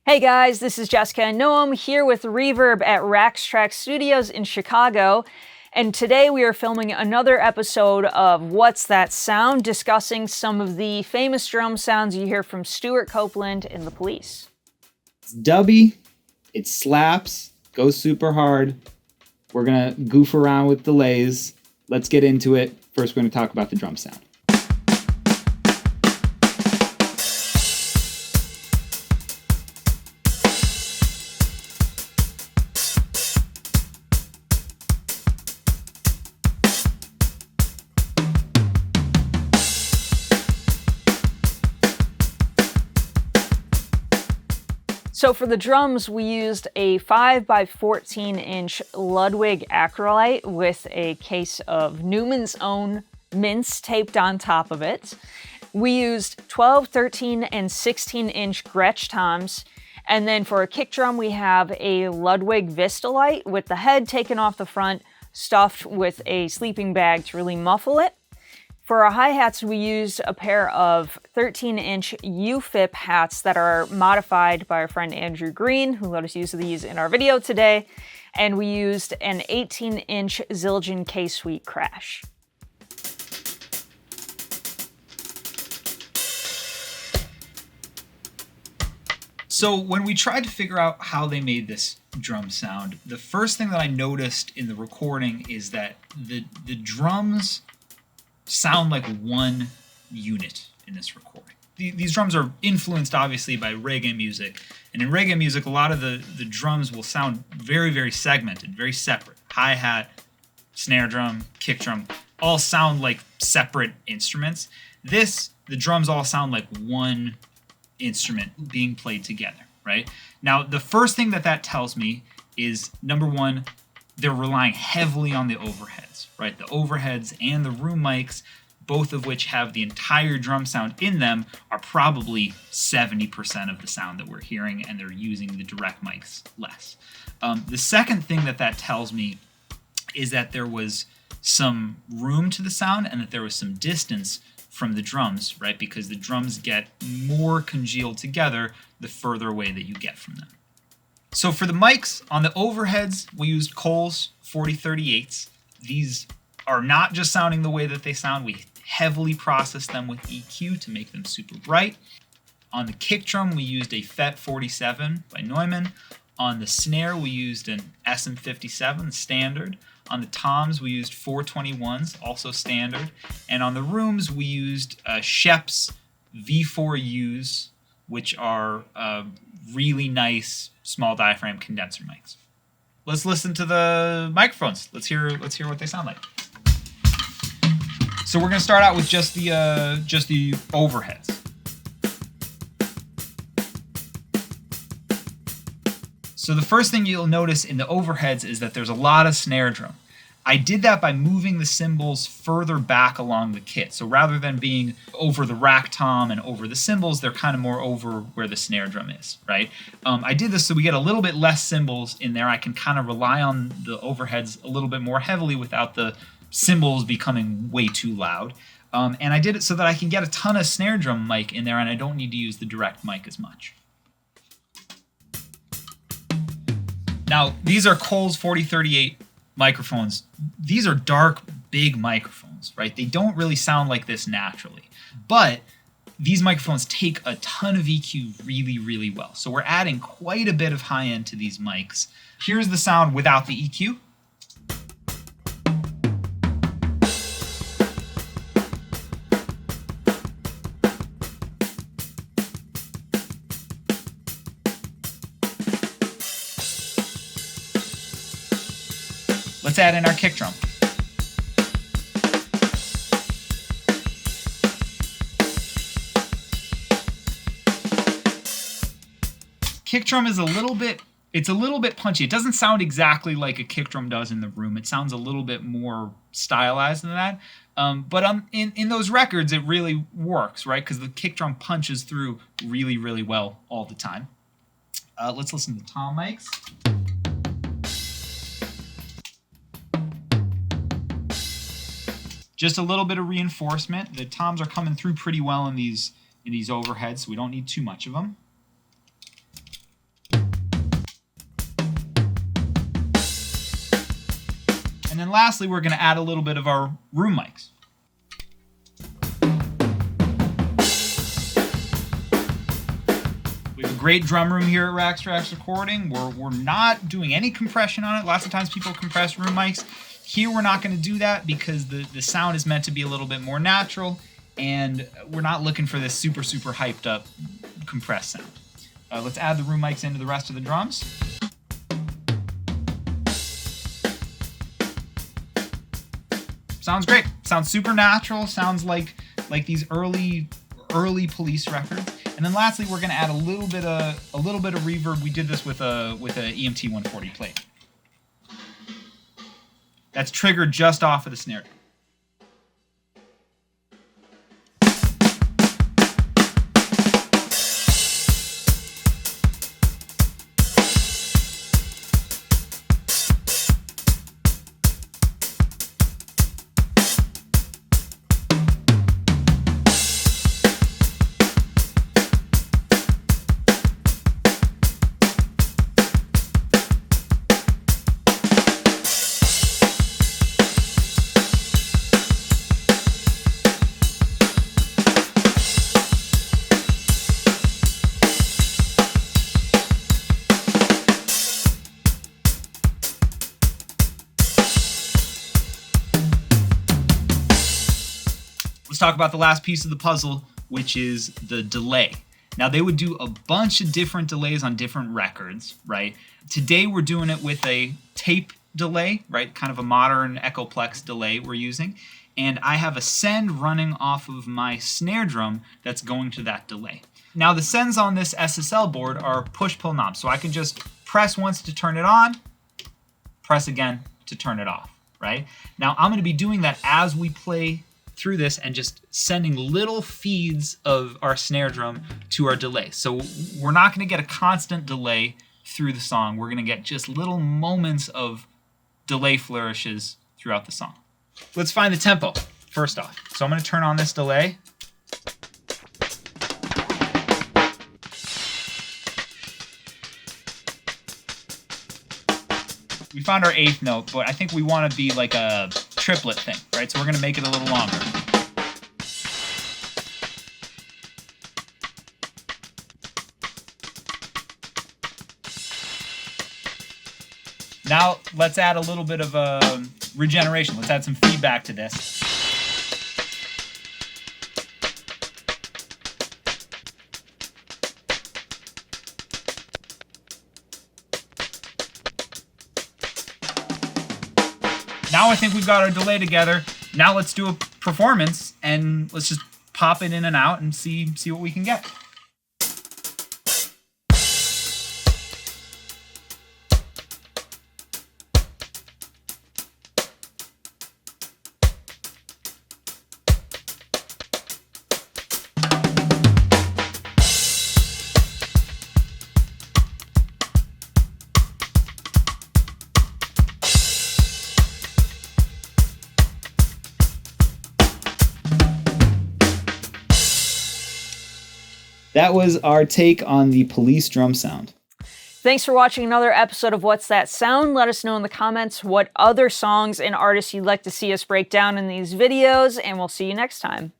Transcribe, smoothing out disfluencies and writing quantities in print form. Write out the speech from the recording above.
Hey guys, this is Jessica and Noam here with Reverb at Trax Studios in Chicago. And today we are filming another episode of What's That Sound, discussing some of the famous drum sounds you hear from Stewart Copeland and the Police. It's dubby, it slaps, goes super hard. We're gonna goof around with delays. Let's get into it. First, we're gonna talk about the drum sound. So for the drums, we used a 5x14-inch Ludwig acrylite with a case of Newman's Own mints taped on top of it. We used 12, 13, and 16-inch Gretsch toms. And then for a kick drum, we have a Ludwig Vistalite with the head taken off the front, stuffed with a sleeping bag to really muffle it. For our hi-hats, we used a pair of 13-inch UFIP hats that are modified by our friend Andrew Green, who let us use these in our video today. And we used an 18-inch Zildjian K-Suite crash. So when we tried to figure out how they made this drum sound, the first thing that I noticed in the recording is that the drums sound like one unit in this recording. These drums are influenced obviously by reggae music, and in reggae music a lot of the drums will sound very, very segmented, very separate. Hi-hat, snare drum, kick drum, all sound like separate instruments. The drums all sound like one instrument being played together, right? Now, the first thing that tells me is, number one, they're relying heavily on the overheads, right? The overheads and the room mics, both of which have the entire drum sound in them, are probably 70% of the sound that we're hearing, and they're using the direct mics less. The second thing that tells me is that there was some room to the sound and that there was some distance from the drums, right? Because the drums get more congealed together the further away that you get from them. So for the mics, on the overheads, we used Coles 4038s. These are not just sounding the way that they sound. We heavily processed them with EQ to make them super bright. On the kick drum, we used a FET 47 by Neumann. On the snare, we used an SM57 standard. On the toms, we used 421s, also standard. And on the rooms, we used Shep's V4Us, which are really nice small diaphragm condenser mics. Let's listen to the microphones. Let's hear what they sound like. So we're going to start out with just the overheads. So the first thing you'll notice in the overheads is that there's a lot of snare drum. I did that by moving the cymbals further back along the kit. So rather than being over the rack tom and over the cymbals, they're kind of more over where the snare drum is, right? I did this so we get a little bit less cymbals in there. I can kind of rely on the overheads a little bit more heavily without the cymbals becoming way too loud. And I did it so that I can get a ton of snare drum mic in there and I don't need to use the direct mic as much. Now, these are Coles 4038 microphones. These are dark, big microphones, right? They don't really sound like this naturally. But these microphones take a ton of EQ really, really well. So we're adding quite a bit of high end to these mics. Here's the sound without the EQ. Let's add in our kick drum. Kick drum is a little bit punchy. It doesn't sound exactly like a kick drum does in the room. It sounds a little bit more stylized than that. But in those records, it really works, right? Because the kick drum punches through really, really well all the time. Let's listen to the tom mics. Just a little bit of reinforcement. The toms are coming through pretty well in these overheads, so we don't need too much of them. And then lastly, we're going to add a little bit of our room mics. We have a great drum room here at Trax Recording. We're not doing any compression on it. Lots of times people compress room mics. Here we're not going to do that because the sound is meant to be a little bit more natural, and we're not looking for this super, super hyped up compressed sound. Let's add the room mics into the rest of the drums. Sounds great. Sounds super natural. Sounds like these early Police records. And then lastly, we're going to add a little bit of reverb. We did this with a EMT 140 plate. That's triggered just off of the snare drum. Let's talk about the last piece of the puzzle, which is the delay. Now, they would do a bunch of different delays on different records, right? Today, we're doing it with a tape delay, right? Kind of a modern Echoplex delay we're using. And I have a send running off of my snare drum that's going to that delay. Now, the sends on this SSL board are push-pull knobs, so I can just press once to turn it on, press again to turn it off, right? Now, I'm going to be doing that as we play through this and just sending little feeds of our snare drum to our delay. So we're not going to get a constant delay through the song. We're going to get just little moments of delay flourishes throughout the song. Let's find the tempo first off. So I'm going to turn on this delay. We found our 8th note, but I think we want to be like a triplet thing, right? So we're going to make it a little longer. Now let's add a little bit of regeneration. Let's add some feedback to this. Now I think we've got our delay together. Now let's do a performance and let's just pop it in and out and see what we can get. That was our take on the Police drum sound. Thanks for watching another episode of What's That Sound? Let us know in the comments what other songs and artists you'd like to see us break down in these videos, and we'll see you next time.